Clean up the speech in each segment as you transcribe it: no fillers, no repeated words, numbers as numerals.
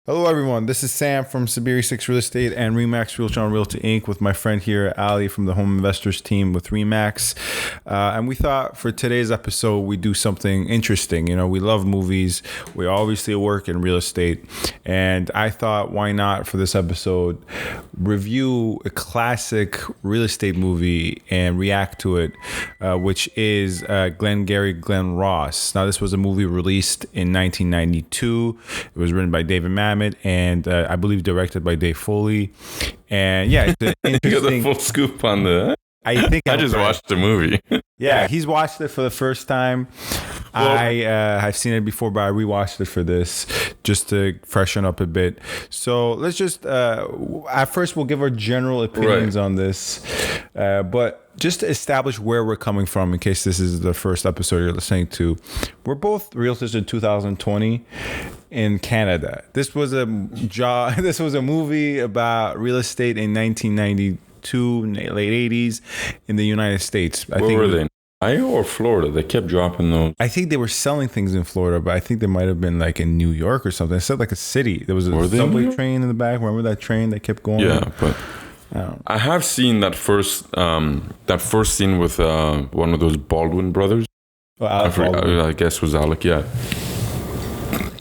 Hello, everyone. This is Sam from SaberiSixRealEstate and Remax Realtron Realty Inc. with my friend here, Ali from the Home Investors team with Remax. And we thought for today's episode, we do something interesting. You know, we love movies. We obviously work in real estate. And I thought, why not for this episode, review a classic real estate movie and react to it, which is Glengarry Glen Ross. Now, this was a movie released in 1992. It was written by David Mamet and I believe directed by Dave Foley. And yeah, it's an You got the interesting. full scoop on the. I think I just watched the movie. Yeah, he's watched it for the first time. I've seen it before, but I rewatched it for this just to freshen up a bit. So let's just at first we'll give our general opinions on this, but just to establish where we're coming from in case this is the first episode you're listening to. We're both realtors in 2020 in Canada. This was a This was a movie about real estate in 1992, late 80s in the United States. Where were they? Ohio or Florida? They kept dropping those. I think they were selling things in Florida, but I think they might have been like in New York or something. It said like a city. There was a subway train in the back. Remember that train that kept going? Yeah, but I have seen that first scene with one of those Baldwin brothers. Oh, Baldwin. I guess it was Alec. Yeah.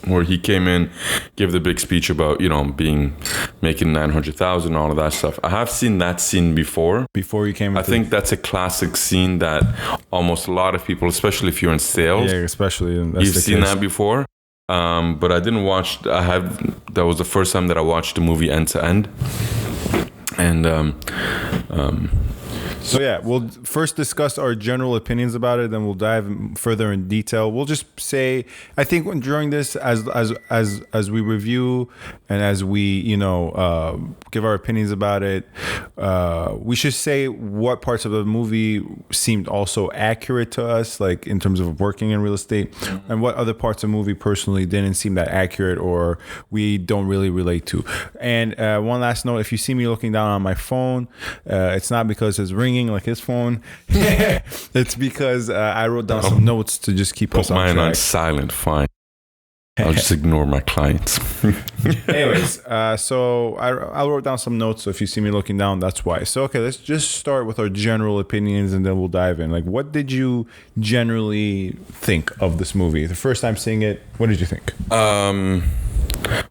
Where he came in, gave the big speech about, making 900,000 and all of that stuff. I have seen that scene before. Before you came I think that's a classic scene that almost a lot of people, especially if you're in sales. Yeah, especially. You've seen that before. But I didn't watch, that was the first time that I watched the movie end to end. And, so yeah, we'll first discuss our general opinions about it, then we'll dive further in detail. We'll just say, I think during this, as we review and as we give our opinions about it, we should say what parts of the movie seemed also accurate to us, like in terms of working in real estate, and what other parts of the movie personally didn't seem that accurate or we don't really relate to. And one last note: if you see me looking down on my phone, it's not because it's ringing like his phone. It's because I wrote down some notes to just keep us on track. Put mine on silent, fine. I'll just ignore my clients. Anyways, so I wrote down some notes. So if you see me looking down, that's why. So okay, let's just start with our general opinions, and then we'll dive in. Like, what did you generally think of this movie? The first time seeing it, what did you think?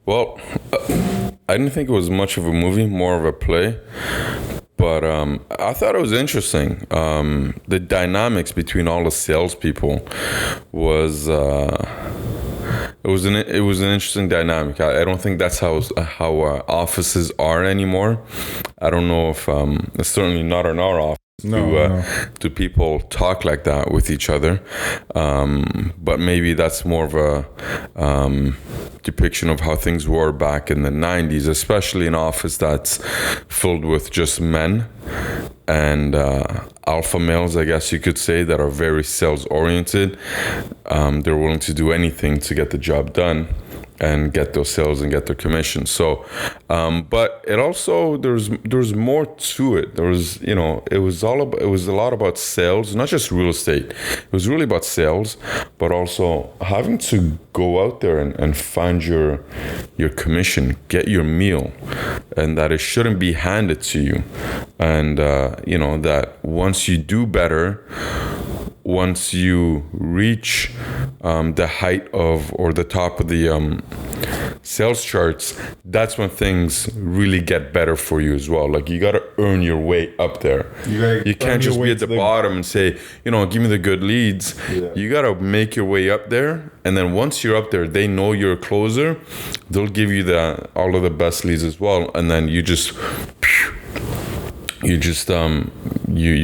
Well, I didn't think it was much of a movie, more of a play. But I thought it was interesting. The dynamics between all the salespeople was it was an interesting dynamic. I don't think that's how offices are anymore. I don't know if it's certainly not in our office. Do people talk like that with each other? But maybe that's more of a depiction of how things were back in the 90s, especially an office that's filled with just men and alpha males, I guess you could say, that are very sales oriented. They're willing to do anything to get the job done and get those sales and get their commission. So, but it also, there's more to it. There was, it was a lot about sales, not just real estate. It was really about sales, but also having to go out there and find your commission, get your meal, and that it shouldn't be handed to you. And, that once you do better, once you reach the height of or the top of the sales charts, that's when things really get better for you as well. Like, you got to earn your way up there. You can't just be at the bottom and say, give me the good leads. Yeah. You got to make your way up there. And then once you're up there, they know you're a closer. They'll give you all of the best leads as well. And then you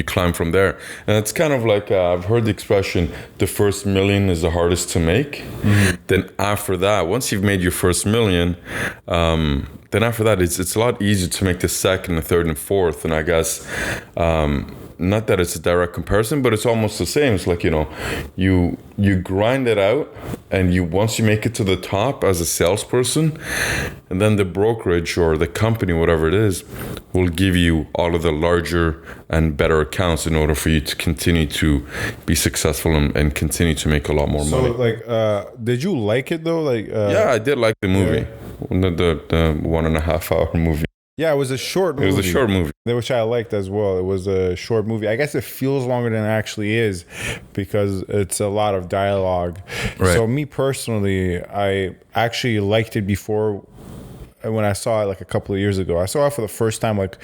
climb from there. And it's kind of like, I've heard the expression, the first million is the hardest to make. Mm-hmm. Then after that, once you've made your first million, then after that, it's a lot easier to make the second, the third, and fourth. And I guess, not that it's a direct comparison, but it's almost the same. It's like, you grind it out, and once you make it to the top as a salesperson, and then the brokerage or the company, whatever it is, will give you all of the larger and better accounts in order for you to continue to be successful and continue to make a lot more money. So, did you like it though? Yeah, I did like the movie. the 1.5 hour movie. Yeah, it was a short movie. It was a short movie. Which I liked as well. It was a short movie. I guess it feels longer than it actually is because it's a lot of dialogue. Right. So me personally, I actually liked it before when I saw it like a couple of years ago. I saw it for the first time like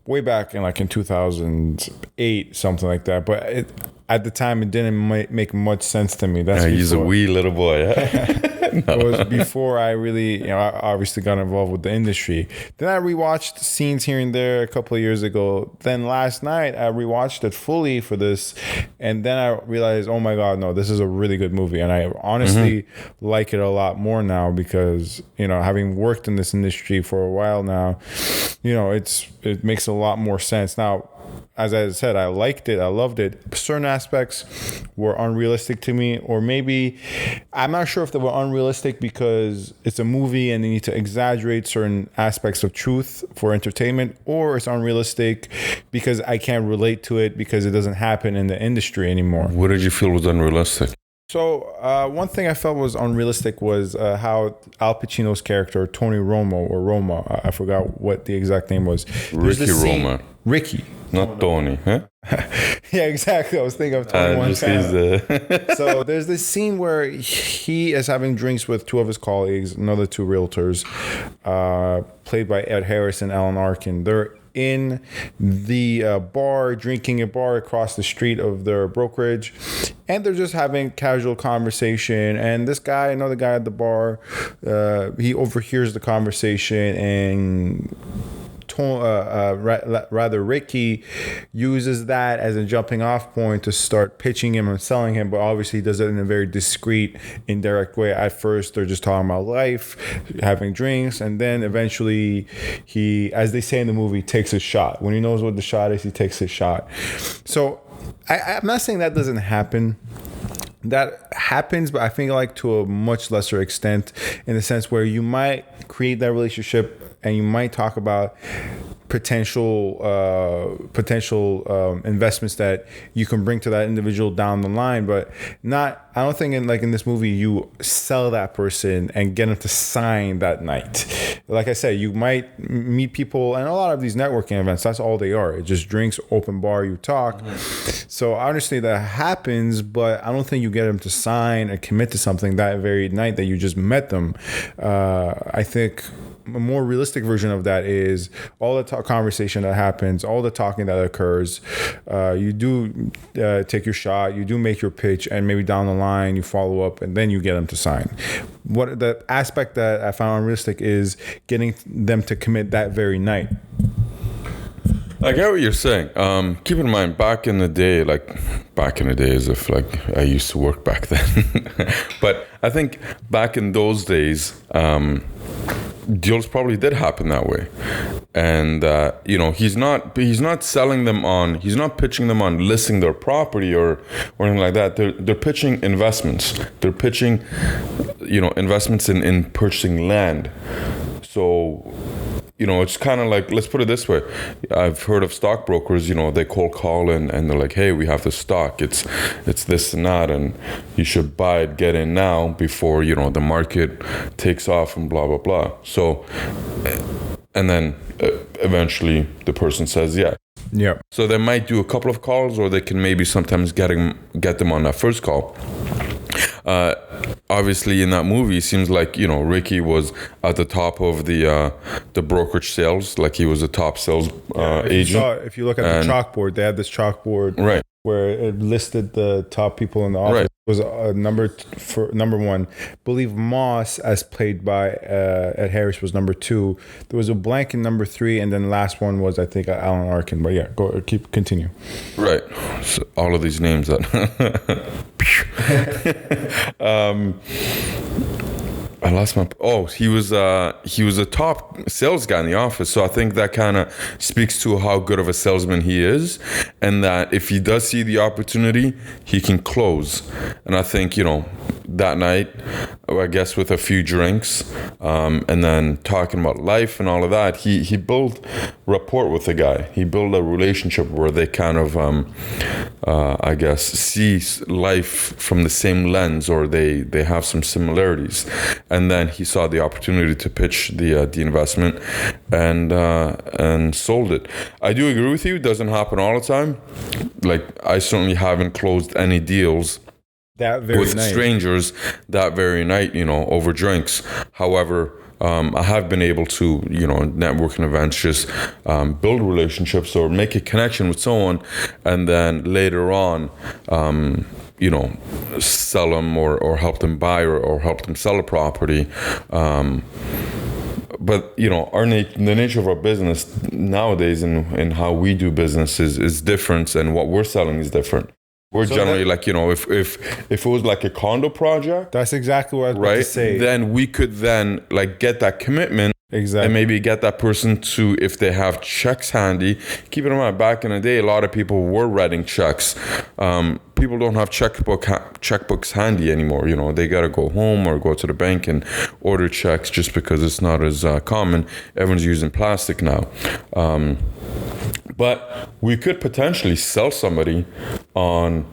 way back in 2008, something like that. But at the time, it didn't make much sense to me. That's he's a wee little boy. It was before I really, I obviously got involved with the industry. Then I rewatched scenes here and there a couple of years ago. Then last night, I rewatched it fully for this. And then I realized, oh my God, no, this is a really good movie. And I honestly like it a lot more now because, having worked in this industry for a while now, it makes a lot more sense. Now, as I said, I liked it. I loved it. Certain aspects were unrealistic to me, or maybe I'm not sure if they were unrealistic because it's a movie and they need to exaggerate certain aspects of truth for entertainment, or it's unrealistic because I can't relate to it because it doesn't happen in the industry anymore. What did you feel was unrealistic? So one thing I felt was unrealistic was how Al Pacino's character, Tony Roma, I forgot what the exact name was. Ricky Roma. Ricky. Not Tony, huh? Yeah, exactly. I was thinking of Tony one time. So there's this scene where he is having drinks with two of his colleagues, another two realtors, played by Ed Harris and Alan Arkin. They're in the bar, drinking a bar across the street of their brokerage, and they're just having casual conversation. And this guy, another guy at the bar, he overhears the conversation, and Ricky uses that as a jumping off point to start pitching him and selling him, but obviously he does it in a very discreet, indirect way. At first they're just talking about life, having drinks, and then eventually he, as they say in the movie, takes a shot. When he knows what the shot is, he takes his shot. So I'm not saying that doesn't happen. That happens, but I think like to a much lesser extent, in the sense where you might create that relationship and you might talk about potential investments that you can bring to that individual down the line, but not. I don't think in this movie you sell that person and get them to sign that night. Like I said, you might meet people, and a lot of these networking events, that's all they are. It's just drinks, open bar, you talk. So honestly, that happens, but I don't think you get them to sign and commit to something that very night that you just met them. I think a more realistic version of that is all the conversation that happens, all the talking that occurs. You do take your shot, you do make your pitch, and maybe down the line you follow up, and then you get them to sign. What the aspect that I found unrealistic is getting them to commit that very night. I get what you're saying. Keep in mind, back in the day, as if I used to work back then, but I think back in those days, deals probably did happen that way, and he's not selling them on, he's not pitching them on listing their property or anything like that. They're pitching investments. They're pitching, investments in purchasing land. So, it's kind of like, let's put it this way. I've heard of stockbrokers, they cold call and they're like, hey, we have this stock. It's this and that, and you should buy it, get in now before, the market takes off and blah, blah, blah. So, and then eventually the person says, yeah. Yeah. So they might do a couple of calls, or they can maybe sometimes get them on that first call. Obviously in that movie, it seems like, Ricky was at the top of the brokerage sales, like he was a top sales agent. If you look at the chalkboard, they had this chalkboard, right, where it listed the top people in the office. Right. It was number one. I believe Moss, as played by Ed Harris, was number 2. There was a blank in number 3, and then last one was, I think, Alan Arkin. But yeah, continue. Right. So all of these names that I lost my. Oh, he was a top sales guy in the office. So I think that kind of speaks to how good of a salesman he is, and that if he does see the opportunity, he can close. And I think that night, I guess with a few drinks, and then talking about life and all of that, he built rapport with the guy. He built a relationship where they kind of, I guess, see life from the same lens, or they have some similarities. And then he saw the opportunity to pitch the investment, and sold it. I do agree with you. It doesn't happen all the time. Like, I certainly haven't closed any deals that very with night. strangers that very night, over drinks. However, I have been able to, networking events, just build relationships or make a connection with someone, and then later on, sell them or help them buy or help them sell a property. But the nature of our business nowadays and how we do business is different, and what we're selling is different. We're generally if it was like a condo project, that's exactly what I was about to say. Then we could get that commitment. Exactly. And maybe get that person to, if they have checks handy. Keep in mind, back in the day, a lot of people were writing checks. People don't have checkbooks handy anymore. They got to go home or go to the bank and order checks, just because it's not as common. Everyone's using plastic now. But we could potentially sell somebody on,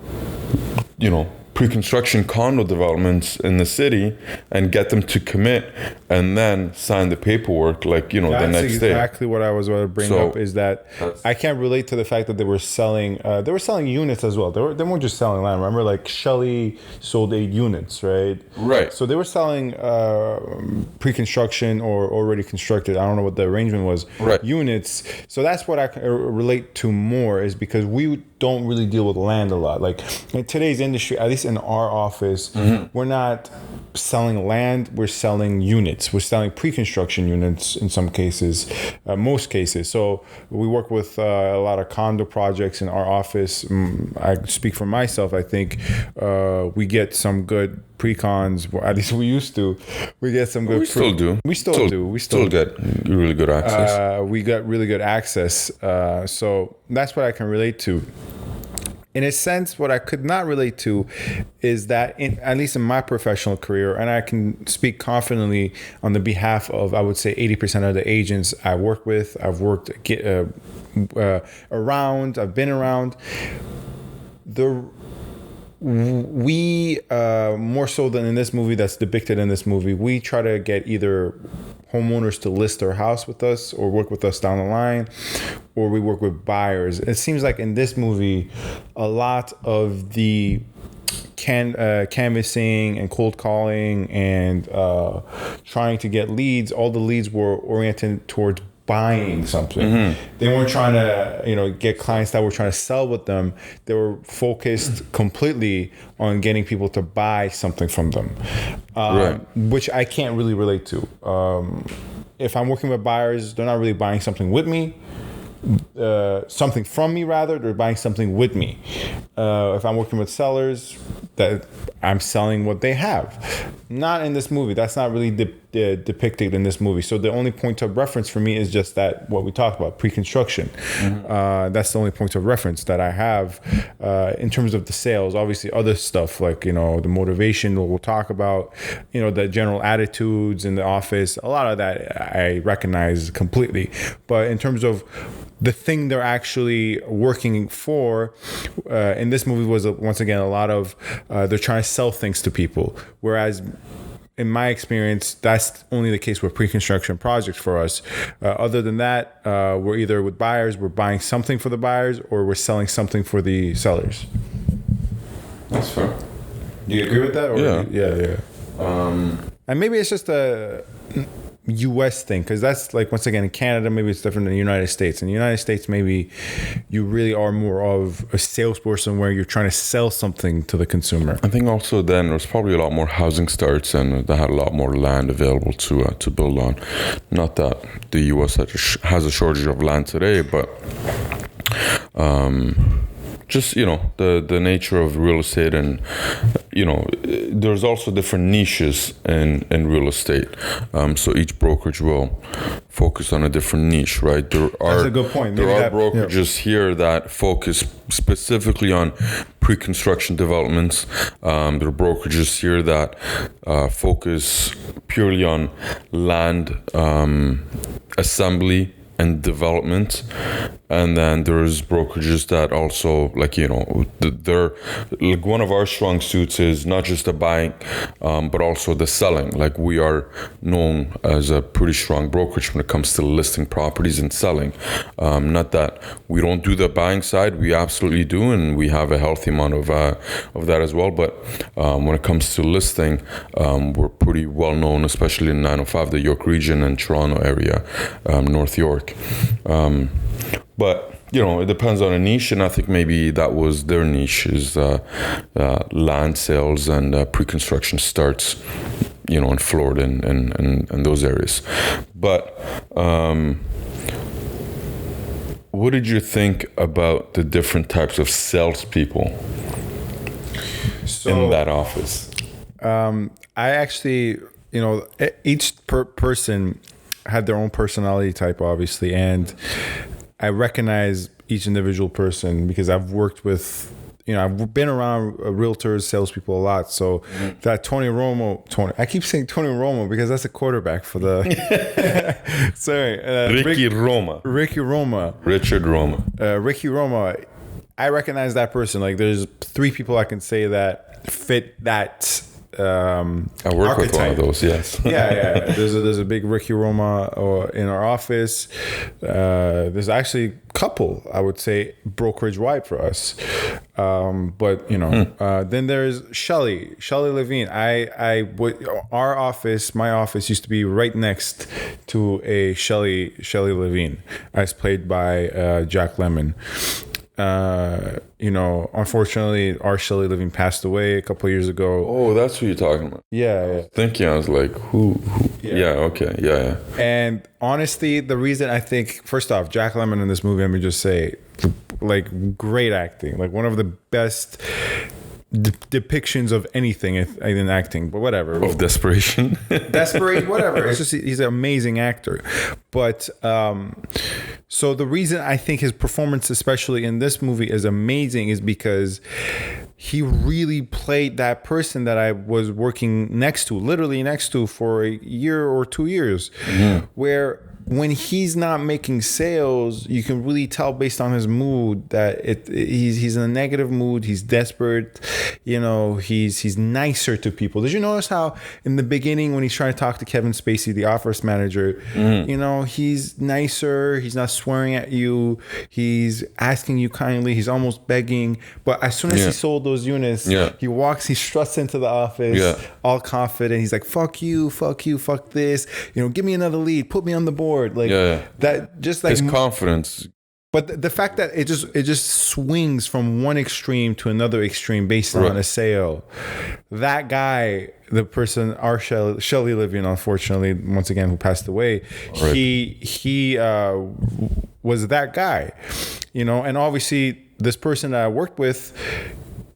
pre-construction condo developments in the city and get them to commit and then sign the paperwork the next day. That's exactly what I was going to bring up, is that I can't relate to the fact that they were selling units as well. They weren't just selling land. Remember, like Shelley sold 8 units, right? Right. So they were selling pre-construction or already constructed, I don't know what the arrangement was, right, units. So that's what I relate to more, is because we don't really deal with land a lot. Like in today's industry, at least in our office, we're not selling land, we're selling units. We're selling pre-construction units in some cases, most cases. So we work with a lot of condo projects in our office. I speak for myself. I think we get some good pre-cons, at least we used to. We get some good. We still do. We still do. We still get really good access. We got really good access. So that's what I can relate to. In a sense, what I could not relate to is that, at least in my professional career, and I can speak confidently on the behalf of, I would say, 80% of the agents I work with, I've worked around, I've been around. We, more so than in this movie that's depicted in this movie, we try to get either homeowners to list their house with us or work with us down the line, or we work with buyers. It seems like in this movie, a lot of the canvassing and cold calling and trying to get leads, all the leads were oriented towards buying something. They weren't trying to, get clients that were trying to sell with them. They were focused completely on getting people to buy something from them, right, which I can't really relate to. If I'm working with buyers, they're not really buying something with me. Something from me, rather, they're buying something with me. If I'm working with sellers, that I'm selling what they have. Not in this movie. That's not really depicted in this movie. So the only point of reference for me is just that what we talked about, pre-construction. That's the only point of reference that I have in terms of the sales. Obviously, other stuff like the motivation we'll talk about, the general attitudes in the office. A lot of that I recognize completely. But in terms of the thing they're actually working for in this movie was, once again, a lot of they're trying to sell things to people. Whereas in my experience, that's only the case with pre-construction projects for us. Other than that, we're either with buyers, we're buying something for the buyers, or we're selling something for the sellers. That's fair. Do you agree with that? Or Yeah. And maybe it's just a U.S. thing, because that's like, once again, in Canada, maybe it's different than the United States. In the United States, maybe you really are more of a salesperson where you're trying to sell something to the consumer. I think also then there was probably a lot more housing starts, and they had a lot more land available to build on. Not that the U.S. has a shortage of land today, but just the nature of real estate and there's also different niches in real estate. So each brokerage will focus on a different niche, right? That's a good point. There are brokerages here that focus specifically on pre-construction developments. There are brokerages here that focus purely on land assembly and development, and then there's brokerages that also they're like, one of our strong suits is not just the buying but also the selling. Like, we are known as a pretty strong brokerage when it comes to listing properties and selling. Not that we don't do the buying side, we absolutely do, and we have a healthy amount of that as well, but when it comes to listing, we're pretty well known, especially in 905, the York region and Toronto area, North York. But it depends on a niche, and I think maybe that was their niche, is land sales and pre-construction starts, in Florida and those areas. But what did you think about the different types of salespeople in that office? I actually, each person had their own personality type, obviously, and I recognize each individual person because I've worked with, I've been around realtors, salespeople a lot. So that I keep saying Tony Romo because that's a quarterback for the sorry, Ricky Roma. Richard Roma. I recognize that person. Like, there's 3 people I can say that fit that I work archetype. With one of those, yes. yeah. There's a big Ricky Roma in our office. There's actually a couple, I would say, brokerage wide for us. But then there's Shelley Levine. My office used to be right next to a Shelley Levine, as played by Jack Lemmon. Unfortunately, our Shelley Levine passed away a couple of years ago. Oh, that's who you're talking about. Yeah. Thinking, I was like, who? Yeah, okay, yeah. And honestly, the reason I think, first off, Jack Lemmon in this movie, let me just say, like, great acting, like one of the best depictions of anything in acting, but whatever. Of desperation. Whatever. It's just, he's an amazing actor. But so the reason I think his performance, especially in this movie, is amazing is because he really played that person that I was working literally next to for a year or 2 years, where when he's not making sales, you can really tell based on his mood that he's in a negative mood. He's desperate. He's nicer to people. Did you notice how in the beginning when he's trying to talk to Kevin Spacey, the office manager, he's nicer. He's not swearing at you. He's asking you kindly. He's almost begging. But as soon as he sold those units, he struts into the office all confident. He's like, fuck you, fuck this. Give me another lead. Put me on the board. That, just like his confidence. But the fact that it just swings from one extreme to another extreme based on a sale. That guy, the person, our Shelley Levine, unfortunately, once again, who passed away, he was that guy, and obviously this person that I worked with,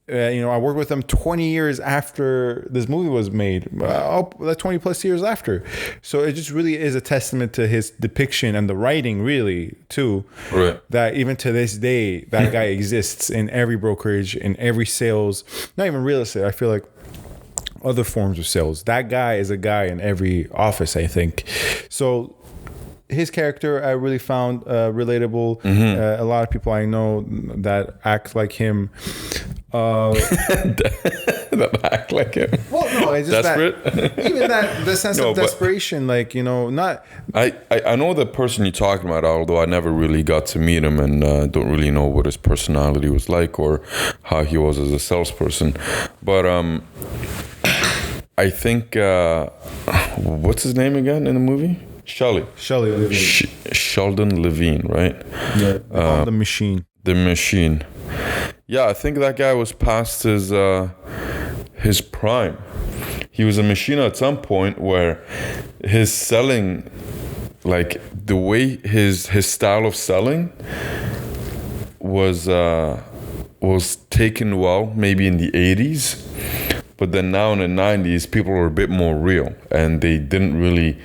I worked with him 20 years after this movie was made, 20 plus years after. So it just really is a testament to his depiction and the writing, really, too. Right. That even to this day, that guy exists in every brokerage, in every sales, not even real estate. I feel like other forms of sales. That guy is a guy in every office, I think. So his character I really found relatable. A lot of people I know that act like him. That act like him. Well, no, it's just desperate. The sense of desperation, not. I know the person you're talking about, although I never really got to meet him and don't really know what his personality was like or how he was as a salesperson. But I think what's his name again in the movie? Shelley Levine. Sheldon Levine, right? Yeah. The machine. Yeah, I think that guy was past his prime. He was a machine at some point where his selling, like the way his style of selling was taken well, maybe in the 80s. But then now in the 90s, people were a bit more real, and they didn't really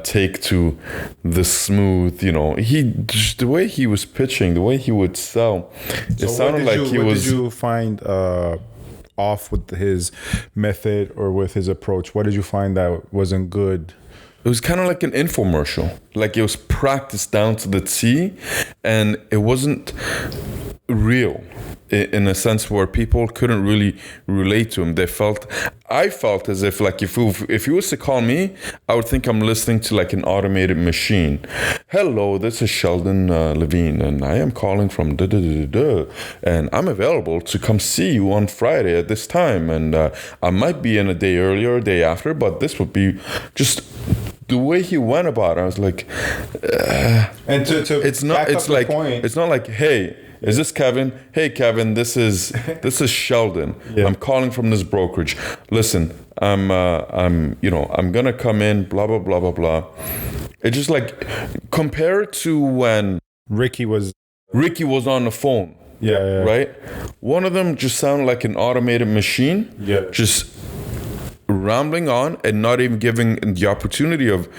take to the smooth, the way he was pitching, the way he would sell. It sounded like he was. What did you find off with his method or with his approach? What did you find that wasn't good? It was kind of like an infomercial. Like it was practiced down to the T, and it wasn't real in a sense where people couldn't really relate to him. I felt as if like if he was to call me, I would think I'm listening to like an automated machine. Hello, this is Sheldon Levine, and I am calling from and I'm available to come see you on Friday at this time, and I might be in a day earlier or a day after, but this would be just the way he went about it. I was like, and to it's not. It's like point. It's not like, hey, is this Kevin? Hey, Kevin, this is Sheldon. Yeah. I'm calling from this brokerage. Listen, I'm gonna come in. Blah blah blah blah blah. It's just like compare it to when Ricky was on the phone. Yeah. Right. One of them just sounded like an automated machine. Yeah. Just rambling on and not even giving the opportunity of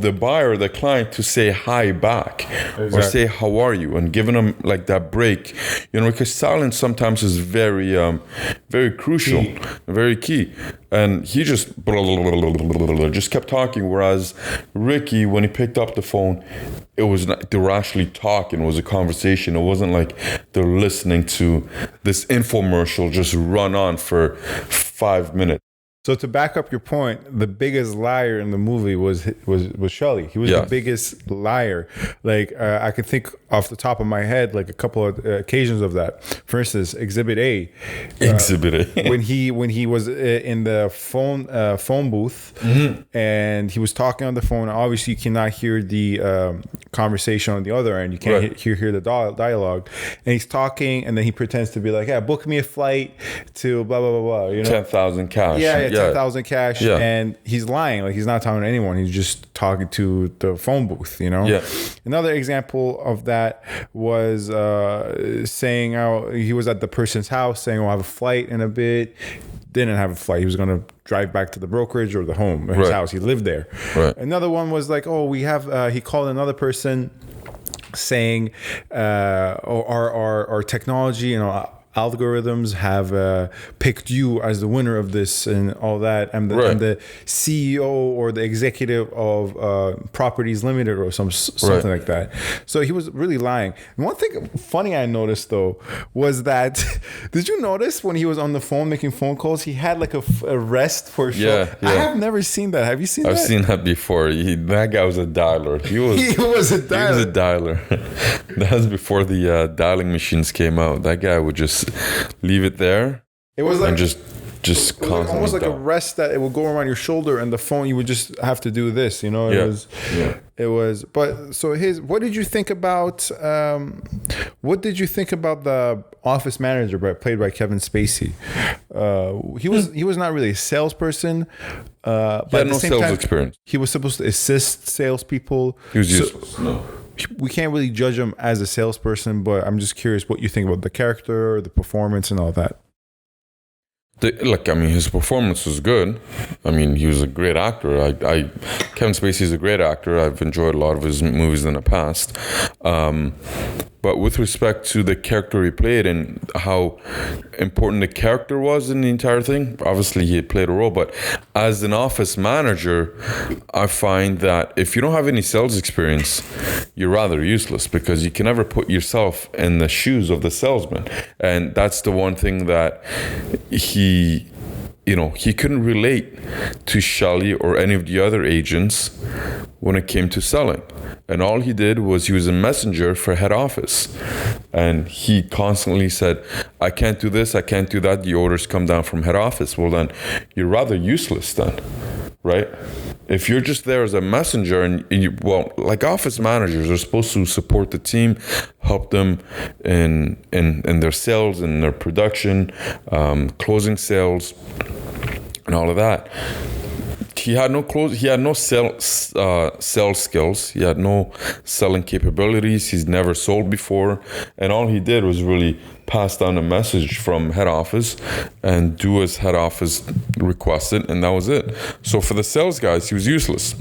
the buyer or the client to say hi back. Exactly. Or say how are you, and giving them like that break, because silence sometimes is very very crucial, very key. And he just kept talking, whereas Ricky, when he picked up the phone, it was not, they were actually talking. It was a conversation. It wasn't like they're listening to this infomercial just run on for 5 minutes. So to back up your point, the biggest liar in the movie was Shelley. He was the biggest liar. Like I can think off the top of my head, like a couple of occasions of that. For instance, Exhibit A. when he was in the phone booth, mm-hmm. and he was talking on the phone. Obviously, you cannot hear the conversation on the other end. You can't hear the dialogue. And he's talking, and then he pretends to be like, "Yeah, book me a flight to blah blah blah blah." 10,000 cash. Yeah. 10,000 cash, and he's lying. Like he's not telling anyone. He's just talking to the phone booth. Yeah. Another example of that was saying how he was at the person's house, saying, "Oh, I have a flight in a bit." Didn't have a flight. He was going to drive back to the brokerage or the home, his house. He lived there. Right. Another one was like, "Oh, we have." He called another person, saying, "Our technology, algorithms have picked you as the winner of this," and all that, and the CEO or the executive of Properties Limited or something like that. So he was really lying. And one thing funny I noticed though was that did you notice when he was on the phone making phone calls, he had like a rest for sure? Yeah. I have never seen that. Have you seen that? I've seen that before. That guy was a dialer. He was a dialer. That was before the dialing machines came out. That guy would just leave it there. It was like just it was like almost like a rest that it would go around your shoulder, and the phone you would just have to do this. It was. But so what did you think about? What did you think about the office manager played by Kevin Spacey? He was not really a salesperson. But at the same sales time, experience. He was supposed to assist salespeople. He was useless. No. We can't really judge him as a salesperson, but I'm just curious what you think about the character, the performance, and all that. His performance was good. He was a great actor. Kevin Spacey is a great actor. I've enjoyed a lot of his movies in the past. But with respect to the character he played and how important the character was in the entire thing, obviously he had played a role. But as an office manager, I find that if you don't have any sales experience, you're rather useless, because you can never put yourself in the shoes of the salesman. And that's the one thing that he couldn't relate to Shelley or any of the other agents when it came to selling. And all he did was he was a messenger for head office. And he constantly said, "I can't do this, I can't do that. The orders come down from head office." Well, then you're rather useless then, right? If you're just there as a messenger, and like office managers are supposed to support the team, help them in their sales, in their production, closing sales, and all of that. he had no close. He had no sales skills. He had no selling capabilities. He's never sold before, and all he did was really pass down a message from head office and do as head office requested, and that was it. So for the sales guys, he was useless.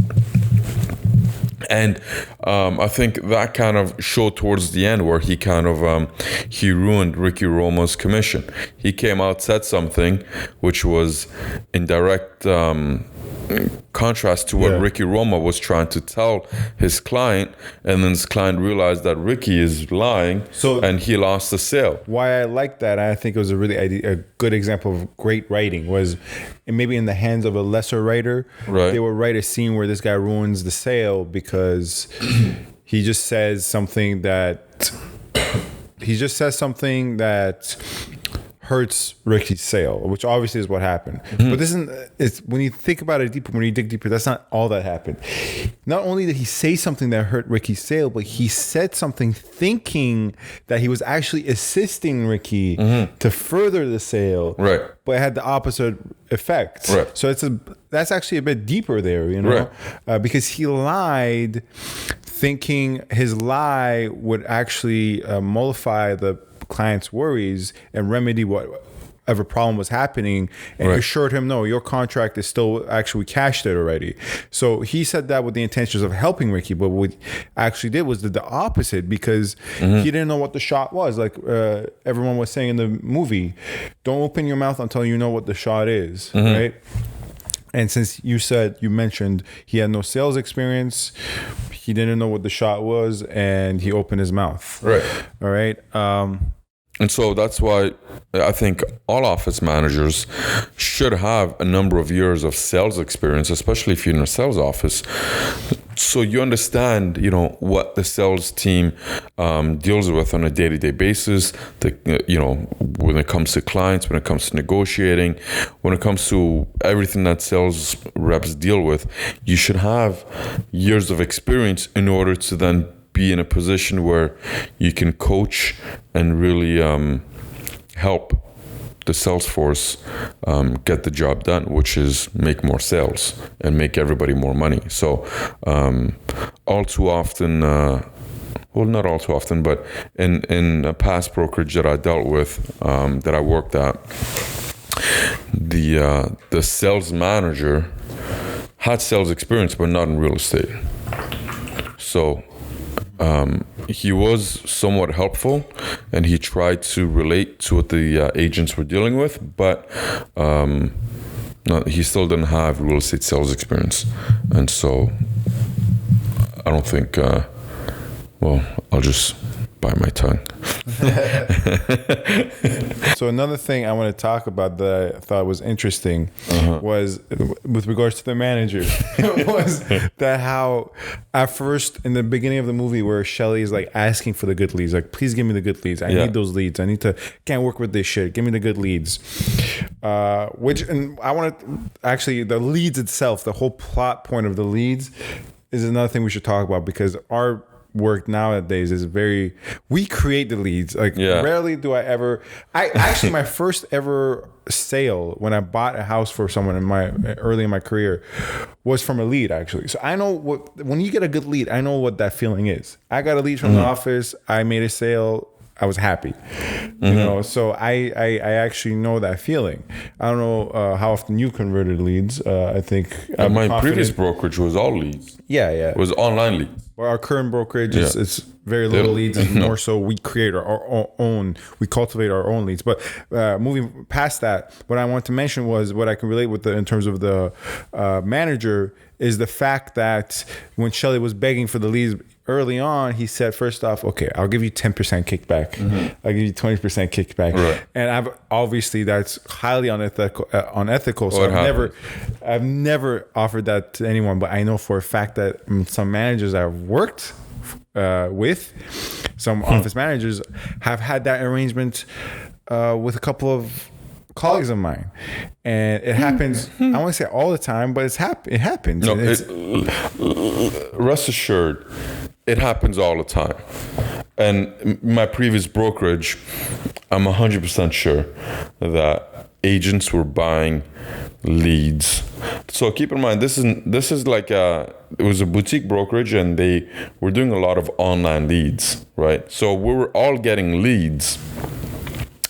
And I think that kind of showed towards the end where he kind of he ruined Ricky Roma's commission. He came out, said something which was in direct contrast to what Ricky Roma was trying to tell his client, and then his client realized that Ricky is lying, and he lost the sale. Why I like that, I think it was a good example of great writing, was maybe in the hands of a lesser writer, they would write a scene where this guy ruins the sale because he just says something that hurts Ricky's sale, which obviously is what happened. But this isn't. It's when you think about it deeper, when you dig deeper, that's not all that happened. Not only did he say something that hurt Ricky's sale, but he said something thinking that he was actually assisting Ricky to further the sale. Right. But it had the opposite effect. Right. So that's actually a bit deeper there, you know, because he lied, thinking his lie would actually mollify the client's worries and remedy whatever problem was happening, and assured him, no, your contract is still actually cashed it already. So he said that with the intentions of helping Ricky, but what he actually did was the opposite, because he didn't know what the shot was. Like everyone was saying in the movie, don't open your mouth until you know what the shot is, right? And since you mentioned he had no sales experience, he didn't know what the shot was, and he opened his mouth. Right. All right. And so that's why I think all office managers should have a number of years of sales experience, especially if you're in a sales office, so you understand, you know, what the sales team deals with on a day-to-day basis. You know, when it comes to clients, when it comes to negotiating, when it comes to everything that sales reps deal with, you should have years of experience in order to then be in a position where you can coach and really help the sales force get the job done, which is make more sales and make everybody more money. So all too often, well, not all too often, but in a past brokerage that I dealt with, that I worked at, the sales manager had sales experience, but not in real estate. So he was somewhat helpful, and he tried to relate to what the agents were dealing with, but he still didn't have real estate sales experience. And so I don't think, well, I'll just bite my tongue. So another thing I want to talk about that I thought was interesting was with regards to the manager was that how at first in the beginning of the movie where Shelley is like asking for the good leads, like, please give me the good leads. I need those leads. Can't work with this shit. Give me the good leads. And I want to actually, the leads itself, the whole plot point of the leads is another thing we should talk about, because our work nowadays is we create the leads. Like rarely do I actually my first ever sale when I bought a house for someone early in my career was from a lead, actually. So I know when you get a good lead, I know what that feeling is. I got a lead from the office, I made a sale, I was happy, you know. So I actually know that feeling. I don't know how often you converted leads. I think my previous brokerage was all leads. It was online leads. Well, our current brokerage it's very little leads. It's more so we create our own, we cultivate our own leads. But moving past that, what I want to mention was what I can relate with in terms of the manager is the fact that when Shelley was begging for the leads early on, he said, first off, okay, I'll give you 10% kickback. I'll give you 20% kickback. Right. And obviously that's highly unethical. So I've never offered that to anyone, but I know for a fact that some managers I've worked with, some office managers have had that arrangement with a couple of colleagues of mine, and it happens. I won't say all the time, but it happens. No, rest assured, it happens all the time. And my previous brokerage, I'm 100% sure that agents were buying leads. So keep in mind, this is like it was a boutique brokerage, and they were doing a lot of online leads, right? So we were all getting leads.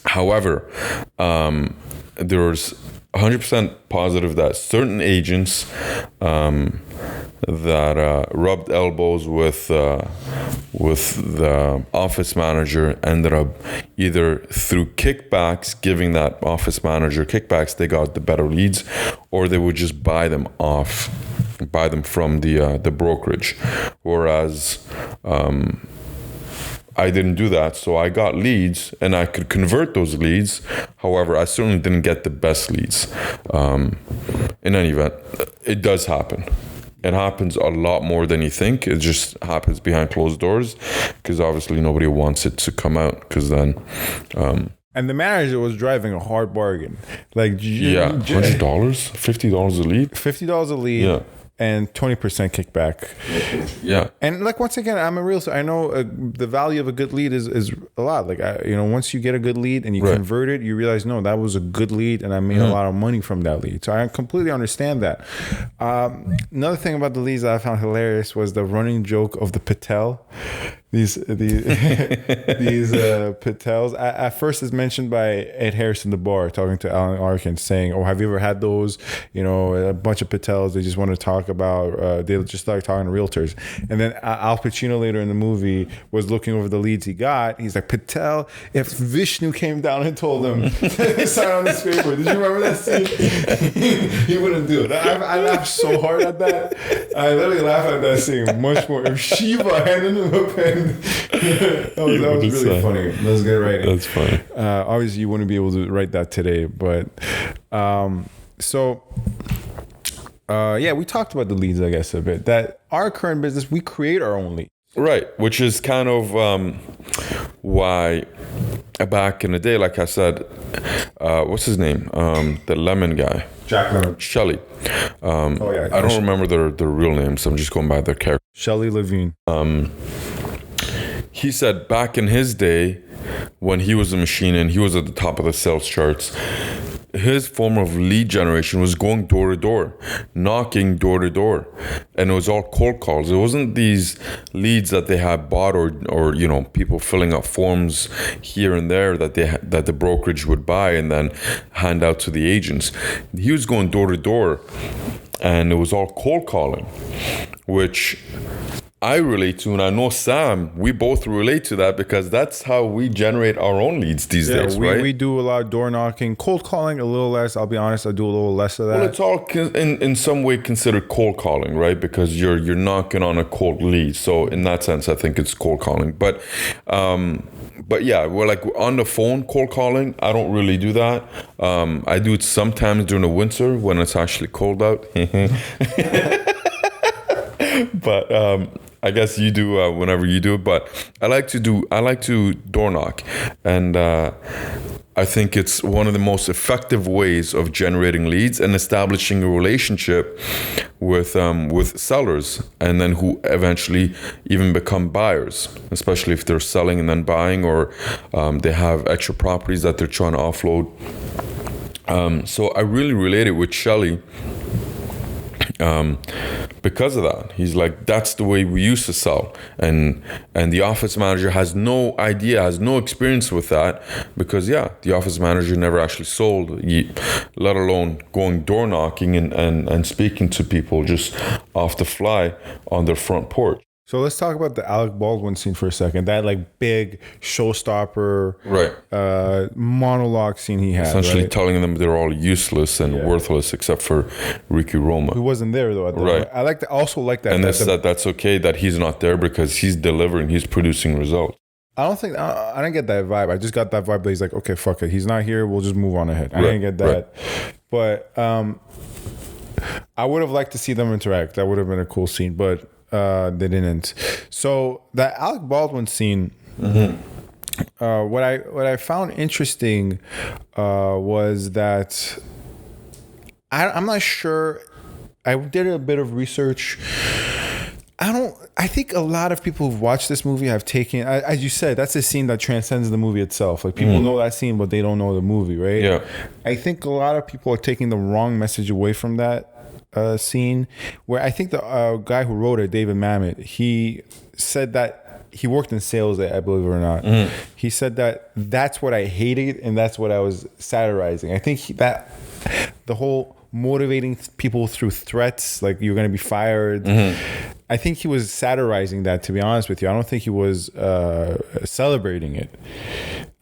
However, there was 100% positive that certain agents that rubbed elbows with the office manager ended up either through kickbacks, giving that office manager kickbacks, they got the better leads, or they would just buy them from the brokerage. Whereas I didn't do that, so I got leads and I could convert those leads. However, I certainly didn't get the best leads. In any event, it does happen. It happens a lot more than you think. It just happens behind closed doors, because obviously nobody wants it to come out, because then... and the manager was driving a hard bargain. Like, $100, $50 a lead. $50 a lead. Yeah. And 20% kickback. Yeah. And like, once again, I'm a realtor. I know the value of a good lead is a lot. Like, once you get a good lead and you convert it, you realize, no, that was a good lead and I made a lot of money from that lead. So I completely understand that. Another thing about the leads that I found hilarious was the running joke of the Patel. These Patels. At first, it's mentioned by Ed Harris in the bar talking to Alan Arkin, saying, "Oh, have you ever had those? A bunch of Patels. They just want to talk about. They just like talking to realtors." And then Al Pacino later in the movie was looking over the leads he got. He's like, "Patel, if Vishnu came down and told him to sign on this paper, did you remember that scene? He wouldn't do it." I laughed so hard at that. I literally laughed at that scene much more. If Shiva handed him a pen. that was really funny. That was good writing. That's funny. Obviously, you wouldn't be able to write that today, but we talked about the leads, I guess, a bit. That our current business, we create our own leads. Right, which is kind of why back in the day, like I said, what's his name? The lemon guy. Jack Lemon. Shelley. I don't remember their real names. So I'm just going by their character. Shelley Levine. He said back in his day, when he was a machine and he was at the top of the sales charts, his form of lead generation was going door to door, knocking door to door, and it was all cold calls. It wasn't these leads that they had bought or people filling out forms here and there that the brokerage would buy and then hand out to the agents. He was going door to door, and it was all cold calling, which I relate to, and I know Sam, we both relate to that, because that's how we generate our own leads these days, right? We do a lot of door knocking, cold calling a little less. I'll be honest, I do a little less of that. Well, it's all in some way considered cold calling, right? Because you're knocking on a cold lead. So in that sense, I think it's cold calling. But yeah, we're like on the phone cold calling. I don't really do that. I do it sometimes during the winter when it's actually cold out. But I guess you do whenever you do it. But I like to door knock, and I think it's one of the most effective ways of generating leads and establishing a relationship with sellers, and then who eventually even become buyers, especially if they're selling and then buying, or they have extra properties that they're trying to offload. So I really related with Shelley. Because of that, he's like, that's the way we used to sell, and the office manager has no idea, has no experience with that, because the office manager never actually sold, let alone going door knocking and speaking to people just off the fly on their front porch. So let's talk about the Alec Baldwin scene for a second. That like big showstopper, monologue scene he had. Essentially telling them they're all useless and worthless except for Ricky Roma. Who wasn't there though. At the moment. I also like that. And that's okay that he's not there, because he's delivering, he's producing results. I didn't get that vibe. I just got that vibe that he's like, okay, fuck it. He's not here. We'll just move on ahead. I didn't get that. But I would have liked to see them interact. That would have been a cool scene, but they didn't. So that Alec Baldwin scene, what I found interesting was that I'm not sure. I did a bit of research. I think a lot of people who've watched this movie have taken, as you said, that's a scene that transcends the movie itself. Like people know that scene, but they don't know the movie, right? Yeah. I think a lot of people are taking the wrong message away from that scene. Where I think the guy who wrote it, David Mamet, he said that he worked in sales, I believe it or not. He said that that's what I hated and that's what I was satirizing. I think that the whole motivating people through threats, like you're going to be fired. I think he was satirizing that, to be honest with you. I don't think he was celebrating it.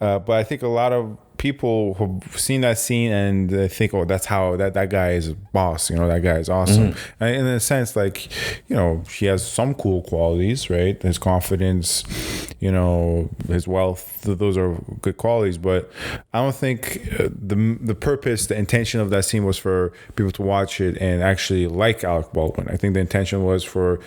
But I think a lot of people who've seen that scene and they think, oh, that's how that guy is a boss. You know, that guy is awesome. And in a sense, like, you know, he has some cool qualities, right? His confidence, you know, his wealth, those are good qualities. But I don't think the purpose, the intention of that scene was for people to watch it and actually like Alec Baldwin. I think the intention was for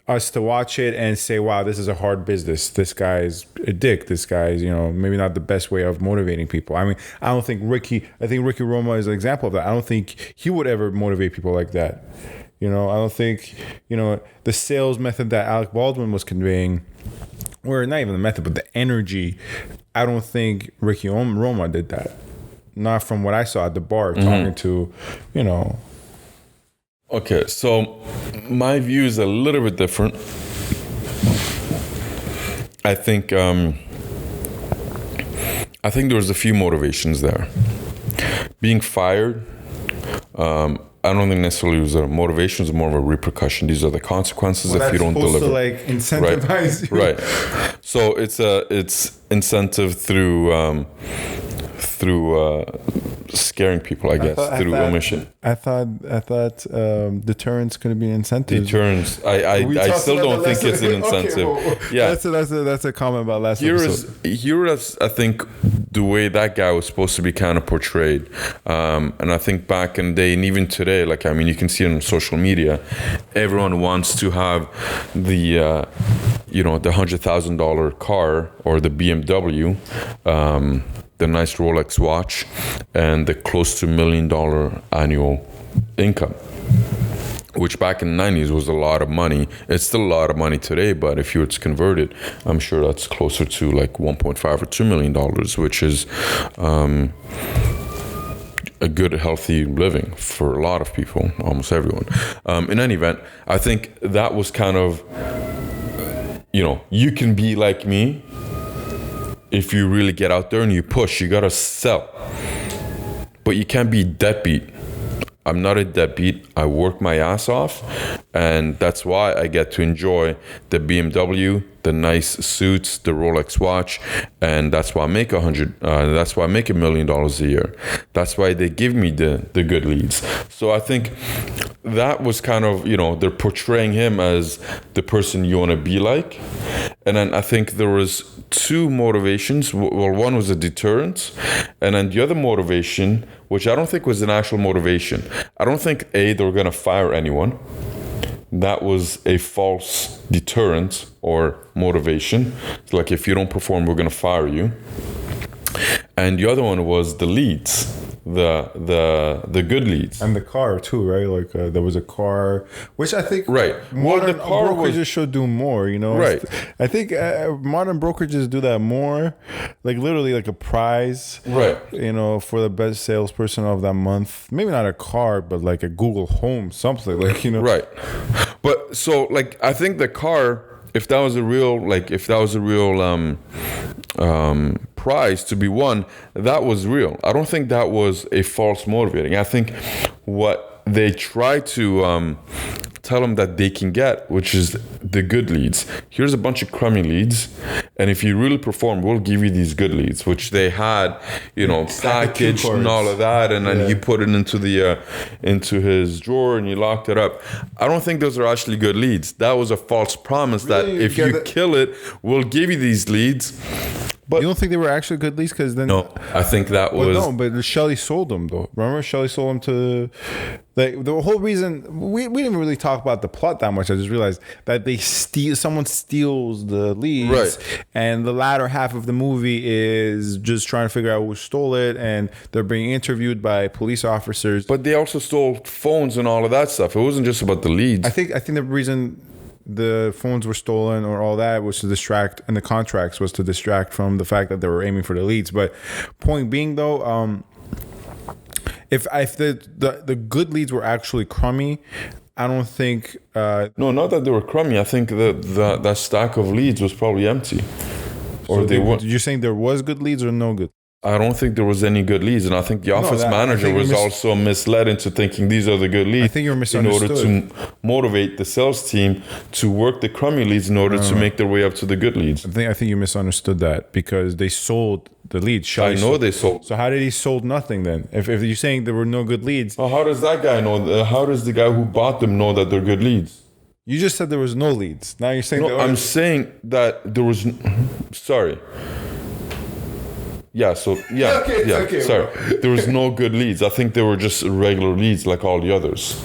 us to watch it and say, wow, this is a hard business. This guy's a dick. This guy's, you know, maybe not the best way of motivating people. I mean, I think Ricky Roma is an example of that. I don't think he would ever motivate people like that. You know, I don't think, you know, the sales method that Alec Baldwin was conveying, or not even the method, but the energy, I don't think Ricky Roma did that. Not from what I saw at the bar talking to, you know. Okay, so my view is a little bit different. I think there was a few motivations there. Being fired, I don't think necessarily it was a motivation, it was more of a repercussion. These are the consequences if you don't deliver. To like incentivize you. Right. So it's incentive through scaring people, I guess, through omission. I thought deterrence could be an incentive. Deterrence. I still don't think it's an incentive. Okay, yeah, that's a comment about last episode. Here is, I think, the way that guy was supposed to be kind of portrayed. And I think back in the day, and even today, like, I mean, you can see it on social media, everyone wants to have the the $100,000 car or the BMW, the nice Rolex watch, and the close to $1 million annual income, which back in the 90s was a lot of money. It's still a lot of money today, but if you were to convert it, I'm sure that's closer to like 1.5 or $2 million, which is a good, healthy living for a lot of people, almost everyone. In any event, I think that was kind of, you can be like me if you really get out there and you push. You gotta sell, but you can't be deadbeat. I'm not a deadbeat. I work my ass off, and that's why I get to enjoy the BMW, the nice suits, the Rolex watch, and that's why I make that's why I make $1 million a year. That's why they give me the good leads. So I think that was kind of, they're portraying him as the person you want to be like. And then I think there was two motivations. Well, one was a deterrent, and then the other motivation, which I don't think was an actual motivation. I don't think they were going to fire anyone. That was a false deterrent or motivation. It's like, if you don't perform, we're going to fire you. And the other one was the leads, the good leads, and the car too, right? Like there was a car, which I think modern brokerages should do more. Right. I think modern brokerages do that more, like literally like a prize, right? For the best salesperson of that month. Maybe not a car, but like a Google Home, something like Right. But so like I think the car, if that was a real prize to be won, that was real. I don't think that was a false motivating. I think what they try to tell them that they can get, which is the good leads. Here's a bunch of crummy leads, and if you really perform, we'll give you these good leads, which they had, packaged and all of that, and then he put it into his drawer and he locked it up. I don't think those are actually good leads. That was a false promise that if you kill it, we'll give you these leads. But you don't think they were actually good leads? Because then no, I think that was but Shelley sold them though. Remember, Shelley sold them to the whole reason we didn't really talk about the plot that much. I just realized that someone steals the leads, right? And the latter half of the movie is just trying to figure out who stole it, and they're being interviewed by police officers. But they also stole phones and all of that stuff. It wasn't just about the leads. I think the reason the phones were stolen or all that was to distract, and the contracts was to distract from the fact that they were aiming for the leads. But point being, though, if the good leads were actually crummy, I don't think. No, not that they were crummy. I think that stack of leads was probably empty, or so they were. You're saying there was good leads or no good? I don't think there was any good leads, and I think the office manager was also misled into thinking these are the good leads. I think you're misunderstood. In order to motivate the sales team to work the crummy leads in order to make their way up to the good leads. I think you misunderstood that because they sold the leads. Shelley they sold. So how did he sold nothing then? If you're saying there were no good leads, well, how does that guy know? How does the guy who bought them know that they're good leads? You just said there was no leads. Now you're saying I'm saying that there was. Sorry. Yeah, so, okay, sorry. There was no good leads. I think they were just regular leads like all the others.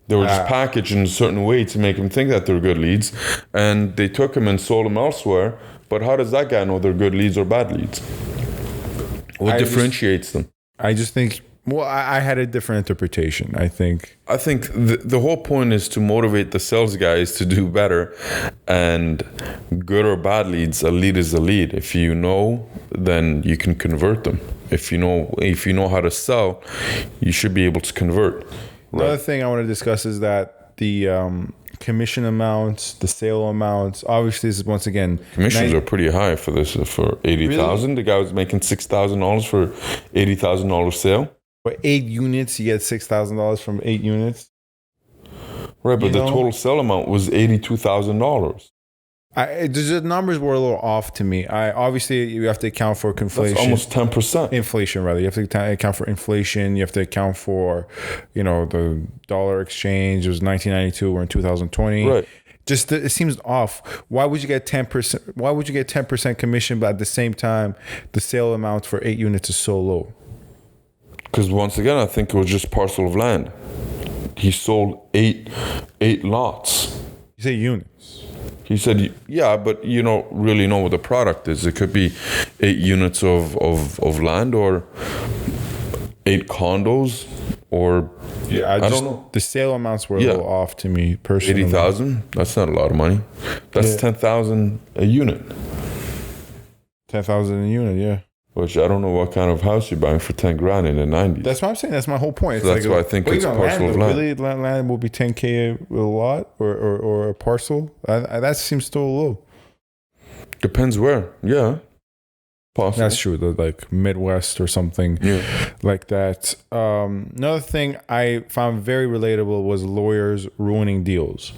They were just packaged in a certain way to make them think that they're good leads. And they took them and sold them elsewhere. But how does that guy know they're good leads or bad leads? What differentiates them? I just think... Well, I had a different interpretation. I think the whole point is to motivate the sales guys to do better, and good or bad leads, a lead is a lead. If you know, then you can convert them. If you know how to sell, you should be able to convert. Another thing I want to discuss is that the commission amounts, the sale amounts. Obviously, this is once again commissions are pretty high for this. For $80,000, really? The guy was making $6,000 for $80,000 sale. For 8 units, you get $6,000 from 8 units. Right, but the total sell amount was $82,000. The numbers were a little off to me. Obviously, you have to account for inflation. That's almost 10%. Inflation, rather. You have to account for inflation. You have to account for, the dollar exchange. It was 1992. We're in 2020. Right. Just it seems off. Why would you get 10%? Why would you get 10% commission, but at the same time, the sale amount for 8 units is so low? Because once again, I think it was just parcel of land. He sold eight lots. You say units. He said, yeah, but you don't really know what the product is. It could be 8 units of land or 8 condos or... Yeah, I don't know. The sale amounts were a little off to me personally. 80,000? That's not a lot of money. That's 10,000 a unit. 10,000 a unit, yeah. Which I don't know what kind of house you're buying for 10 grand in the 90s. That's what I'm saying. That's my whole point. So that's why I think it's a parcel of land. Really, land will be 10K a lot or a parcel? That seems still low. Depends where. Yeah. Possible. That's true. Like Midwest or something like that. Another thing I found very relatable was lawyers ruining deals.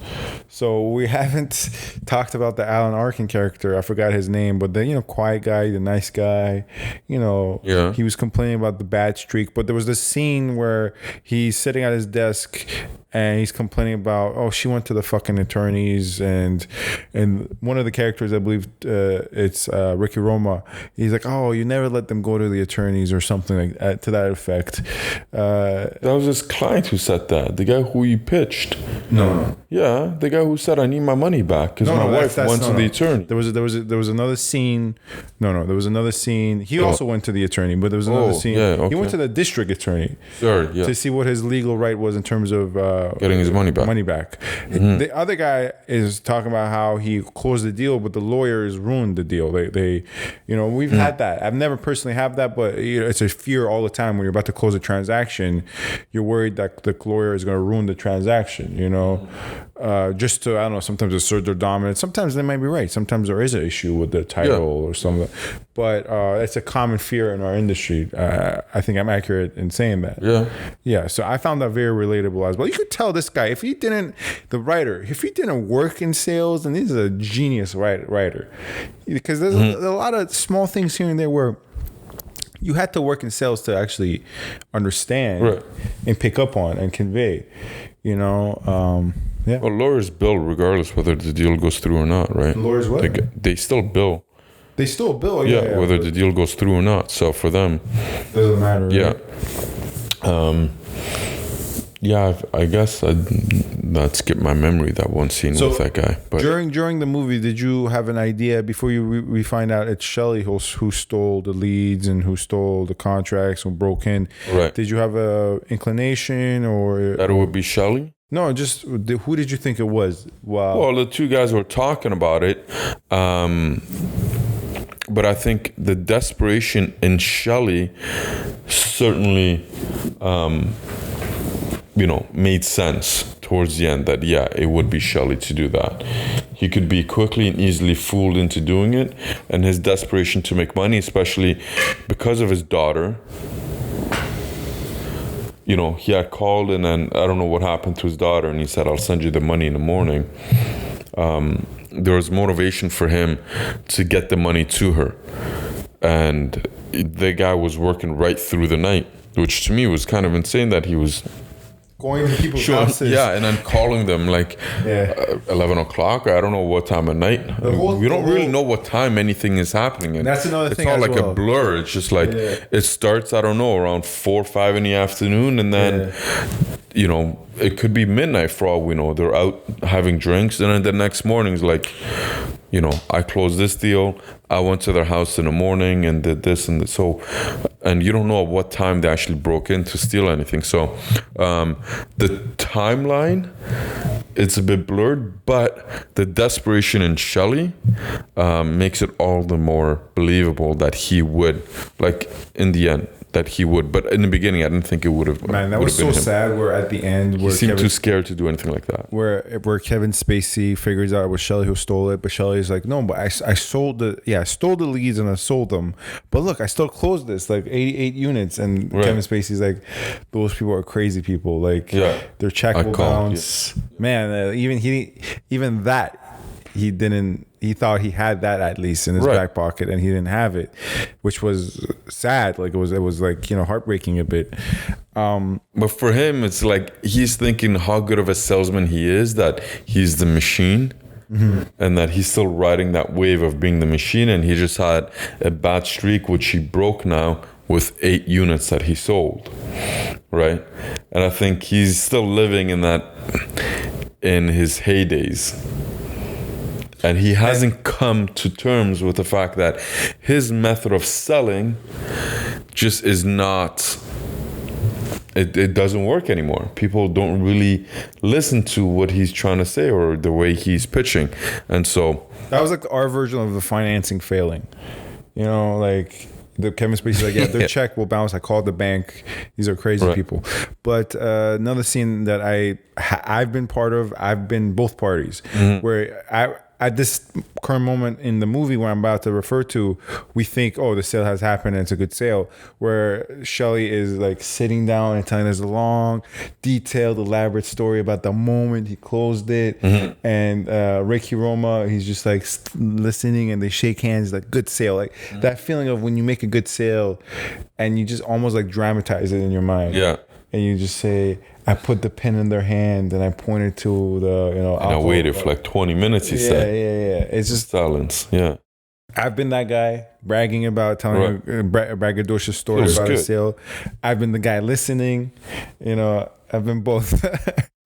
So we haven't talked about the Alan Arkin character. I forgot his name, but the quiet guy, the nice guy. He was complaining about the bad streak. But there was this scene where he's sitting at his desk and he's complaining about, she went to the fucking attorneys, and one of the characters, I believe it's Ricky Roma. He's like, you never let them go to the attorneys or something like that, to that effect. That was his client who said that. The guy who he pitched. No. Yeah, the guy who said, I need my money back because my wife went to the attorney. There was another scene. No, there was another scene. He also went to the attorney, but there was another scene. Yeah, okay. He went to the district attorney to see what his legal right was in terms of getting his money back. Mm-hmm. The other guy is talking about how he closed the deal, but the lawyers ruined the deal. They we've had that. I've never personally had that, but it's a fear all the time when you're about to close a transaction. You're worried that the lawyer is going to ruin the transaction. Just to, I don't know, sometimes assert their dominance. Sometimes they might be right. Sometimes there is an issue with the title or something. But it's a common fear in our industry. I think I'm accurate in saying that. Yeah. So I found that very relatable as well. You could tell this guy, if he didn't work in sales, then he's a genius writer. Because there's a lot of small things here and there where you had to work in sales to actually understand and pick up on and convey. Well, lawyers bill regardless whether the deal goes through or not, right? Lawyers what? They still bill. They still bill, whether the deal goes through or not. So for them, doesn't matter. I guess that skipped my memory, that one scene with that guy. But during the movie, did you have an idea before we find out it's Shelley who stole the leads and who stole the contracts, who broke in? Right. Did you have a inclination or that it would be Shelley? No, just who did you think it was? Wow. Well, the two guys were talking about it. But I think the desperation in Shelley certainly, made sense towards the end that, yeah, it would be Shelley to do that. He could be quickly and easily fooled into doing it. And his desperation to make money, especially because of his daughter, he had called and then I don't know what happened to his daughter. And he said, I'll send you the money in the morning. There was motivation for him to get the money to her. And the guy was working right through the night, which to me was kind of insane that he was going to people's houses. Yeah, and then calling them 11 o'clock. I don't know what time of night. We don't really know what time anything is happening. And that's another thing. It's all like a blur. It's just like it starts, I don't know, around 4 or 5 in the afternoon. And then, it could be midnight for all we know. They're out having drinks. And then the next morning's like, I closed this deal. I went to their house in the morning and did this and this. So, and you don't know at what time they actually broke in to steal anything. So the timeline, it's a bit blurred, but the desperation in Shelley makes it all the more believable that he would, in the end, that he would. But in the beginning, I didn't think it would have. Man, that was so sad. Where at the end, he seemed too scared to do anything like that. Where Kevin Spacey figures out it was Shelley who stole it, but Shelley's like, no, but I stole the leads and I sold them. But look, I still closed this 88 units, and Kevin Spacey's like, those people are crazy people. Their check will bounce. Yeah. Man, even that. He thought he had that at least in his back pocket, and he didn't have it, which was sad. It was heartbreaking a bit. But for him, it's like he's thinking how good of a salesman he is, that he's the machine. Mm-hmm. And that he's still riding that wave of being the machine, and he just had a bad streak, which he broke now with 8 units that he sold, right? And I think he's still living in that, in his heydays. And he hasn't come to terms with the fact that his method of selling just is not, it doesn't work anymore. People don't really listen to what he's trying to say or the way he's pitching. And so that was our version of the financing failing. The Kevin Spacey's their check will bounce. I called the bank. These are crazy people. But another scene that I've been part of, I've been both parties, where at this current moment in the movie where I'm about to refer to, we think, oh, the sale has happened and it's a good sale. Where Shelley is sitting down and telling us a long, detailed, elaborate story about the moment he closed it. Mm-hmm. And Ricky Roma, he's just listening, and they shake hands, good sale. That feeling of when you make a good sale and you just almost dramatize it in your mind. Yeah. And you just say, I put the pen in their hand and I pointed to the, and I waited for 20 minutes, he said. Yeah. It's just silence. Yeah. I've been that guy bragging about, telling a braggadocious story about a sale. I've been the guy listening. I've been both.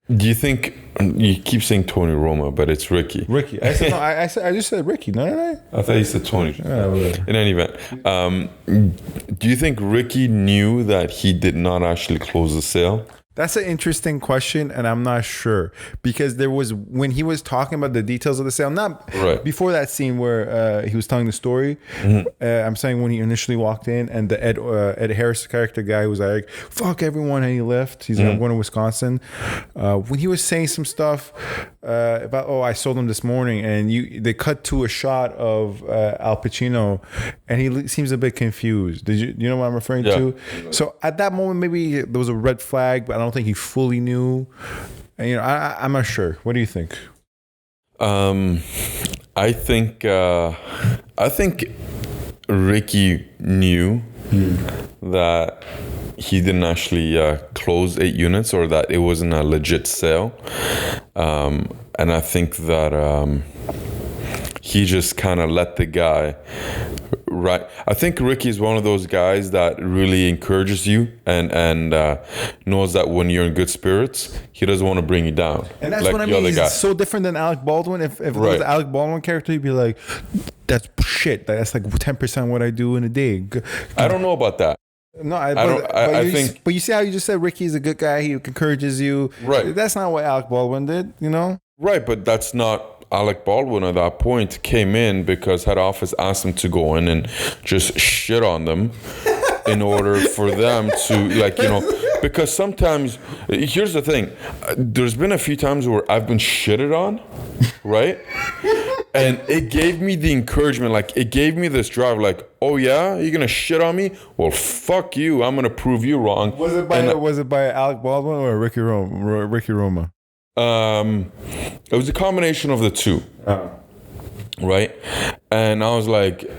Do you think, you keep saying Tony Roma, but it's Ricky. Ricky. I said, no, I just said Ricky. No. I thought you said Tony. In any event, do you think Ricky knew that he did not actually close the sale? That's an interesting question, and I'm not sure, because there was, when he was talking about the details of the sale, not before that scene where he was telling the story. Mm-hmm. I'm saying when he initially walked in, and the Ed Harris character guy was like, "Fuck everyone," and he left. He's like, "I'm going to Wisconsin." When he was saying some stuff about, "Oh, I sold them this morning," and they cut to a shot of Al Pacino, and he seems a bit confused. Do you know what I'm referring to? So at that moment, maybe there was a red flag, but I don't think he fully knew. And, I'm not sure. What do you think? I think Ricky knew that he didn't actually close 8 units, or that it wasn't a legit sale. And I think that he just kind of let the guy. Right. I think Ricky is one of those guys that really encourages you and knows that when you're in good spirits, he doesn't want to bring you down. And that's what I mean. He's so different than Alec Baldwin. If it was the Alec Baldwin character, he'd be like, that's shit. That's 10% what I do in a day. I don't know about that. No, I think. But you see how you just said Ricky's a good guy. He encourages you. Right. That's not what Alec Baldwin did. You know. Right, but that's not Alec Baldwin at that point. Came in because head office asked him to go in and just shit on them in order for them to, like, you know, because sometimes, here's the thing, there's been a few times where I've been shitted on, right? And it gave me the encouragement, like, it gave me this drive, like, oh yeah, you're gonna shit on me? Well, fuck you, I'm gonna prove you wrong. Was it by Alec Baldwin or Ricky Roma? It was a combination of the two, right? And I was like,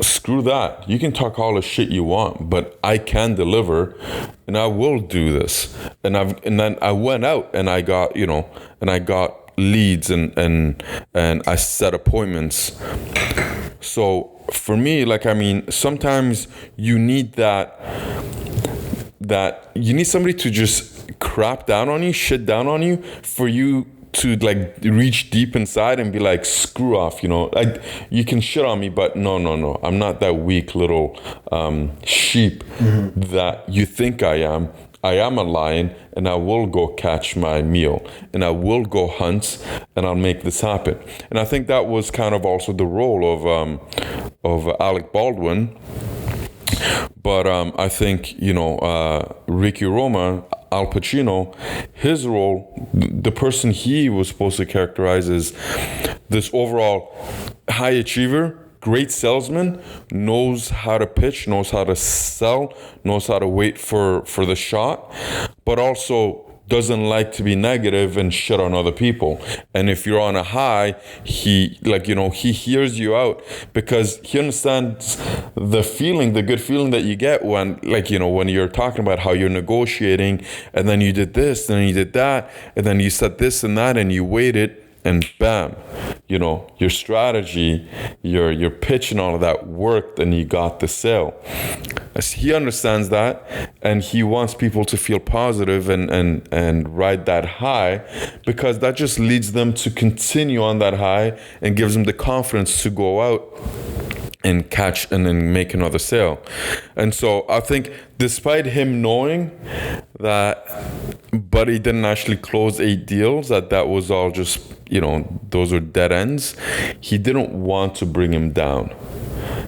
screw that. You can talk all the shit you want, but I can deliver, and I will do this. And then I went out and I got, you know, and I got leads and I set appointments. So for me, like, I mean, sometimes you need that you need somebody to just crap down on you, shit down on you, for you to, like, reach deep inside and be like, screw off, you know, like, you can shit on me, but no, I'm not that weak little sheep that you think I am. I am a lion, and I will go catch my meal, and I will go hunt, and I'll make this happen. And I think that was kind of also the role of Alec Baldwin. But I think, you know, Ricky Roma, Al Pacino, his role, the person he was supposed to characterize as this overall high achiever, great salesman, knows how to pitch, knows how to sell, knows how to wait for the shot, but also doesn't like to be negative and shit on other people. And if you're on a high, he, like, you know, he hears you out because he understands the feeling, the good feeling that you get when, like, you know, when you're talking about how you're negotiating and then you did this and then you did that and then you said this and that and you waited and bam, you know, your strategy, your pitch and all of that worked and you got the sale. He understands that, and he wants people to feel positive and ride that high, because that just leads them to continue on that high and gives them the confidence to go out and catch and then make another sale. And so I think despite him knowing that, but he didn't actually close 8 deals, that was all just, you know, those were dead ends, he didn't want to bring him down.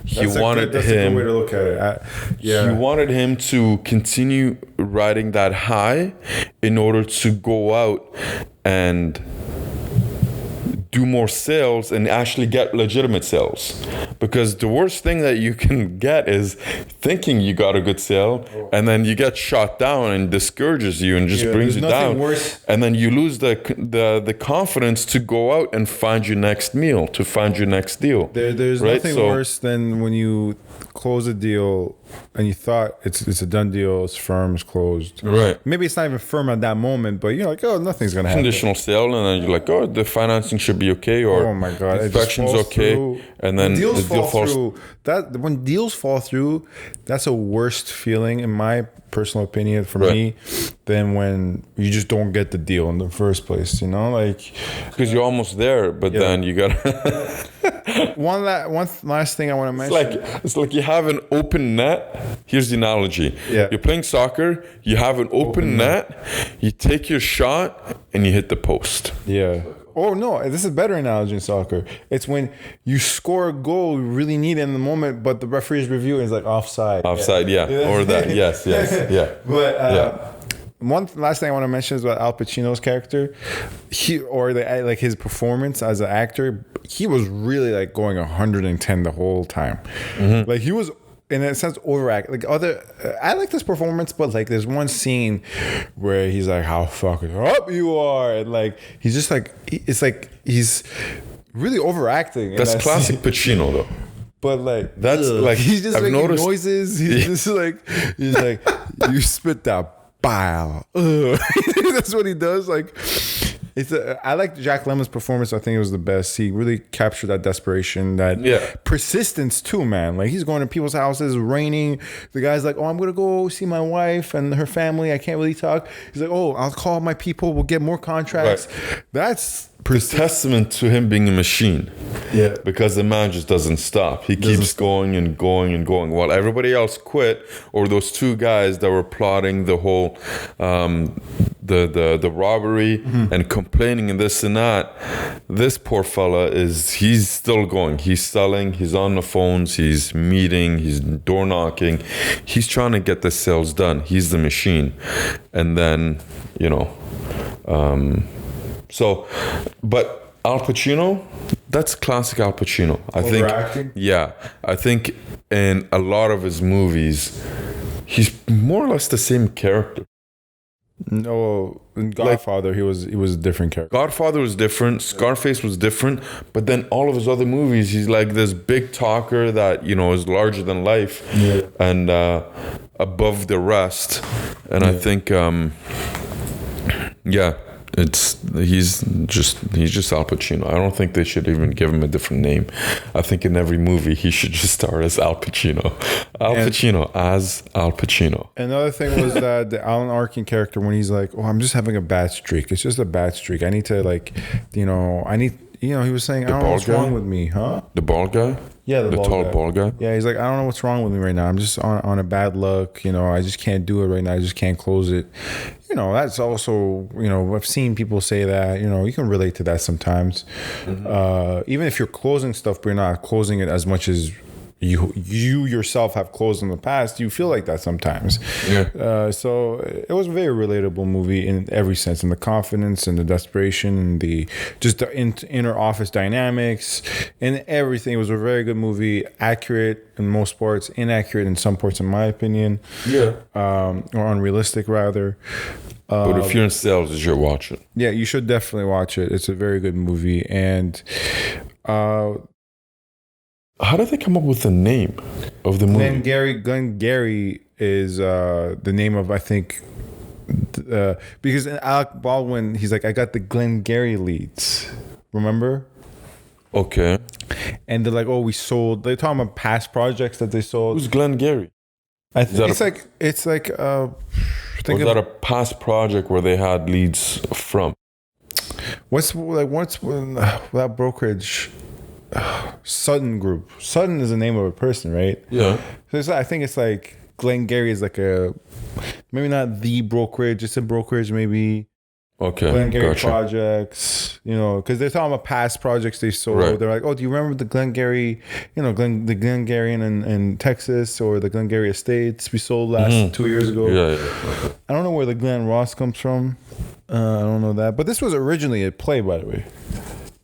That's a good way to look at it. He wanted him to continue riding that high in order to go out and do more sales and actually get legitimate sales. Because the worst thing that you can get is thinking you got a good sale and then you get shot down and discourages you and just brings you down. Worse. And then you lose the confidence to go out and find your next meal, to find your next deal. There's nothing worse than when you close a deal and you thought it's a done deal, it's firm, it's closed. Right. Maybe it's not even firm at that moment, but you're like, oh, nothing's gonna happen. Conditional sale, and then you're like, oh, the financing should be okay, or oh my god, inspection's okay, and then the deal falls through. When deals fall through, that's a worst feeling, in my personal opinion, for me, than when you just don't get the deal in the first place. You know, like, because you're almost there, but then you gotta. One last thing I want to mention. It's like you have an open net. Here's the analogy. Yeah. You're playing soccer. You have an open net. You take your shot and you hit the post. Yeah. Oh no, this is a better analogy in soccer. It's when you score a goal, you really need it in the moment, but the referee's review is like offside. Offside, yeah. Or that, yes, yeah. But one last thing I want to mention is about Al Pacino's character, like his performance as an actor. He was really like going 110 the whole time. Mm-hmm. Like he was, in a sense, overact. Like I like this performance, but like there's one scene where he's like, "How fucking up you are," and like he's just like, it's like he's really overacting. That's classic Pacino, though. But like that's like he's just making noises. He's just like you spit that bile. That's what he does. Like. I like Jack Lemmon's performance. I think it was the best. He really captured that desperation, that persistence too, man. Like he's going to people's houses, raining. The guy's like, "Oh, I'm gonna go see my wife and her family. I can't really talk." He's like, "Oh, I'll call my people. We'll get more contracts." Right. That's it's testament to him being a machine. Yeah. Because the man just doesn't stop. He keeps going and going and going while everybody else quit, or those two guys that were plotting the whole the robbery and complaining and this and that. This poor fella he's still going. He's selling, he's on the phones, he's meeting, he's door knocking. He's trying to get the sales done. He's the machine. And then, but Al Pacino, that's classic Al Pacino. I think. Yeah, I think in a lot of his movies, he's more or less the same character. No, in Godfather, he was a different character. Godfather was different. Scarface was different. But then all of his other movies, he's like this big talker that is larger than life and above the rest. And I think, he's just Al Pacino. I don't think they should even give him a different name. I think in every movie he should just star as Al Pacino. Pacino as Al Pacino. Another thing was that the Alan Arkin character, when he's like, "Oh, I'm just having a bad streak. It's just a bad streak. I need to he was saying, I don't know what's wrong with me, huh? The bald guy? Yeah, the tall bald guy. Yeah, he's like, I don't know what's wrong with me right now. I'm just on a bad luck. I just can't do it right now. I just can't close it. That's also, I've seen people say that, you can relate to that sometimes. Even if you're closing stuff, but you're not closing it as much as you yourself have closed in the past, you feel like that sometimes. So it was a very relatable movie in every sense, in the confidence and the desperation and the inner office dynamics and everything. It was a very good movie, accurate in most parts, inaccurate in some parts in my opinion, or unrealistic rather. But if you're in sales, you should watch it. Yeah, you should definitely watch it. It's a very good movie. And how did they come up with the name of the movie? Glengarry is the name of, I think, because in Alec Baldwin, he's like, I got the Glengarry leads. Remember? Okay. And they're like, oh, they're talking about past projects that they sold. Who's Glengarry? It's like was that a past project where they had leads from? What's that brokerage? Sutton Group. Sutton is the name of a person, right? Yeah. So I think it's like Glengarry is like maybe not the brokerage, it's a brokerage maybe. Okay. Glengarry projects, because they're talking about past projects they sold. Right. They're like, oh, do you remember the Glengarry, the Glengarry in Texas, or the Glengarry Estates we sold last 2 years ago? Yeah. I don't know where the Glen Ross comes from. I don't know that. But this was originally a play, by the way.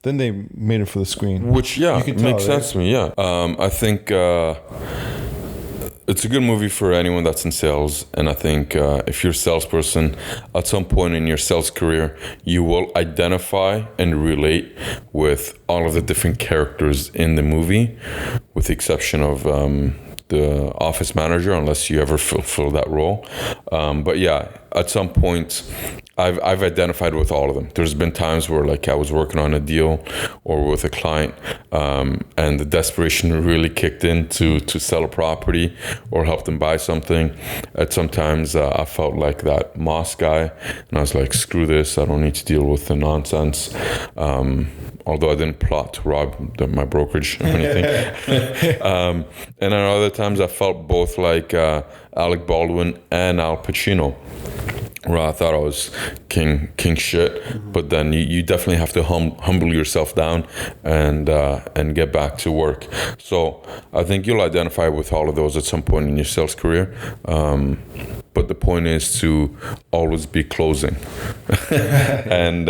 Then they made it for the screen. Which, makes sense to me, yeah. I think it's a good movie for anyone that's in sales. And I think if you're a salesperson, at some point in your sales career, you will identify and relate with all of the different characters in the movie, with the exception of the office manager, unless you ever fulfill that role. But yeah, at some point, I've identified with all of them. There's been times where I was working on a deal or with a client, and the desperation really kicked in to sell a property or help them buy something. And sometimes I felt like that Moss guy, and I was like, screw this, I don't need to deal with the nonsense. Although I didn't plot to rob my brokerage or anything. And then other times I felt both like Alec Baldwin and Al Pacino, where I thought I was king shit, but then you definitely have to humble yourself down and get back to work. So I think you'll identify with all of those at some point in your sales career. But the point is to always be closing, and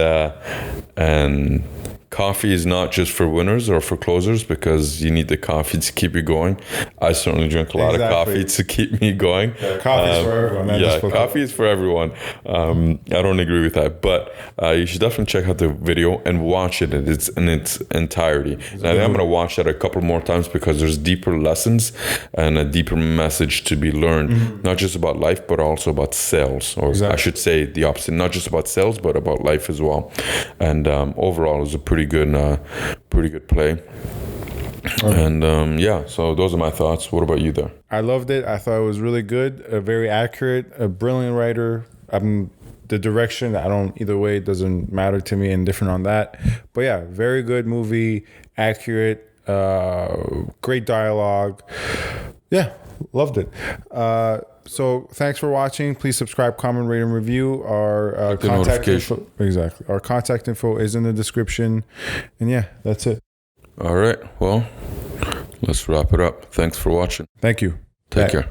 coffee is not just for winners or for closers, because you need the coffee to keep you going. I certainly drink a lot of coffee to keep me going. Coffee is for everyone. Coffee is for everyone. I don't agree with that, but you should definitely check out the video and watch it in its entirety. And I think I'm going to watch that a couple more times, because there's deeper lessons and a deeper message to be learned, not just about life, but also about sales. Or I should say the opposite, not just about sales, but about life as well. And overall, it was a pretty good play. And so those are my thoughts. What about you there? I loved it. I thought it was really good, very accurate, a brilliant writer. the direction, I don't, either way, it doesn't matter to me, indifferent on that. But yeah, very good movie, accurate, great dialogue. Yeah, loved it. So thanks for watching. Please subscribe, comment, rate, and review. Our contact info, exactly. Our contact info is in the description. And yeah, that's it. All right. Well, let's wrap it up. Thanks for watching. Thank you. Take care.